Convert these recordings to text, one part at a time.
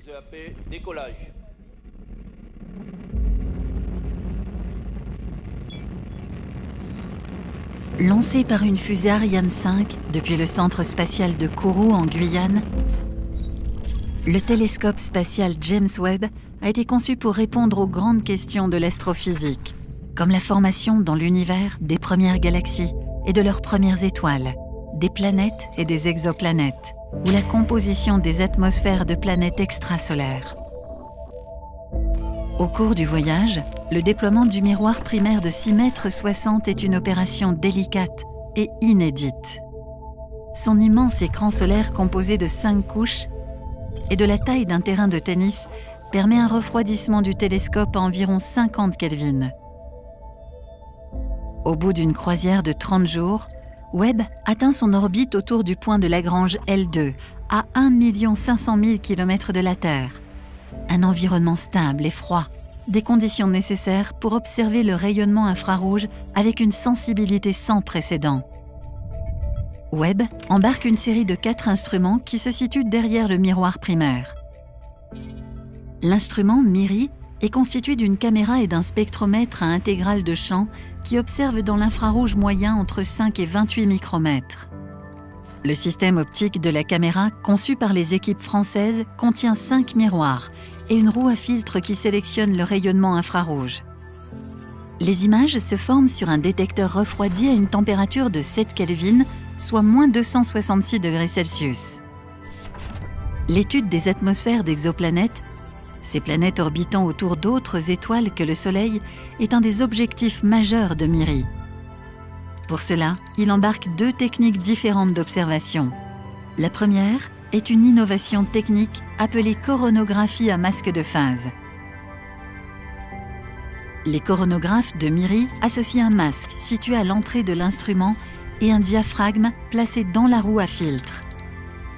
EAP, décollage. Lancé par une fusée Ariane 5 depuis le centre spatial de Kourou en Guyane, le télescope spatial James Webb a été conçu pour répondre aux grandes questions de l'astrophysique, comme la formation dans l'univers des premières galaxies et de leurs premières étoiles, des planètes et des exoplanètes, ou la composition des atmosphères de planètes extrasolaires. Au cours du voyage, le déploiement du miroir primaire de 6,60 m est une opération délicate et inédite. Son immense écran solaire composé de 5 couches et de la taille d'un terrain de tennis permet un refroidissement du télescope à environ 50 Kelvin. Au bout d'une croisière de 30 jours, Webb atteint son orbite autour du point de Lagrange L2, à 1 500 000 km de la Terre. Un environnement stable et froid, des conditions nécessaires pour observer le rayonnement infrarouge avec une sensibilité sans précédent. Webb embarque une série de 4 instruments qui se situent derrière le miroir primaire. L'instrument MIRI est constitué d'une caméra et d'un spectromètre à intégrale de champ qui observe dans l'infrarouge moyen entre 5 et 28 micromètres. Le système optique de la caméra, conçu par les équipes françaises, contient 5 miroirs et une roue à filtre qui sélectionne le rayonnement infrarouge. Les images se forment sur un détecteur refroidi à une température de 7 Kelvin, soit moins 266 degrés Celsius. L'étude des atmosphères d'exoplanètes, ces planètes orbitant autour d'autres étoiles que le Soleil, est un des objectifs majeurs de MIRI. Pour cela, il embarque 2 techniques différentes d'observation. La première est une innovation technique appelée coronographie à masque de phase. Les coronographes de MIRI associent un masque situé à l'entrée de l'instrument et un diaphragme placé dans la roue à filtre.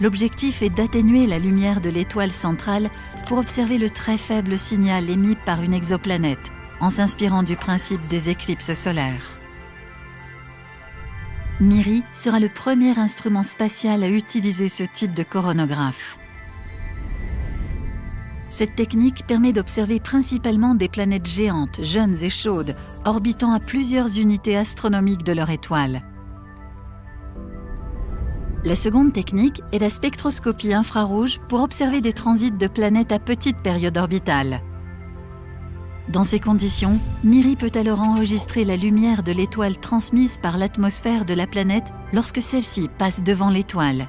L'objectif est d'atténuer la lumière de l'étoile centrale pour observer le très faible signal émis par une exoplanète, en s'inspirant du principe des éclipses solaires. MIRI sera le premier instrument spatial à utiliser ce type de coronographe. Cette technique permet d'observer principalement des planètes géantes, jeunes et chaudes, orbitant à plusieurs unités astronomiques de leur étoile. La seconde technique est la spectroscopie infrarouge pour observer des transits de planètes à petite période orbitale. Dans ces conditions, MIRI peut alors enregistrer la lumière de l'étoile transmise par l'atmosphère de la planète lorsque celle-ci passe devant l'étoile,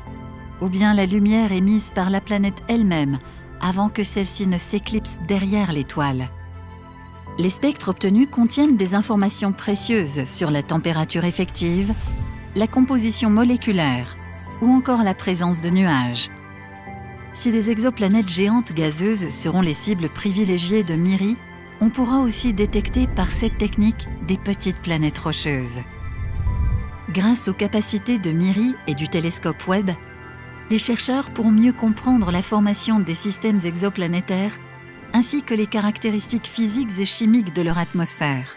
ou bien la lumière émise par la planète elle-même avant que celle-ci ne s'éclipse derrière l'étoile. Les spectres obtenus contiennent des informations précieuses sur la température effective, la composition moléculaire ou encore la présence de nuages. Si les exoplanètes géantes gazeuses seront les cibles privilégiées de MIRI, on pourra aussi détecter par cette technique des petites planètes rocheuses. Grâce aux capacités de MIRI et du télescope Webb, les chercheurs pourront mieux comprendre la formation des systèmes exoplanétaires ainsi que les caractéristiques physiques et chimiques de leur atmosphère.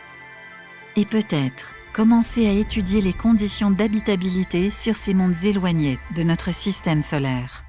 Et peut-être commencer à étudier les conditions d'habitabilité sur ces mondes éloignés de notre système solaire.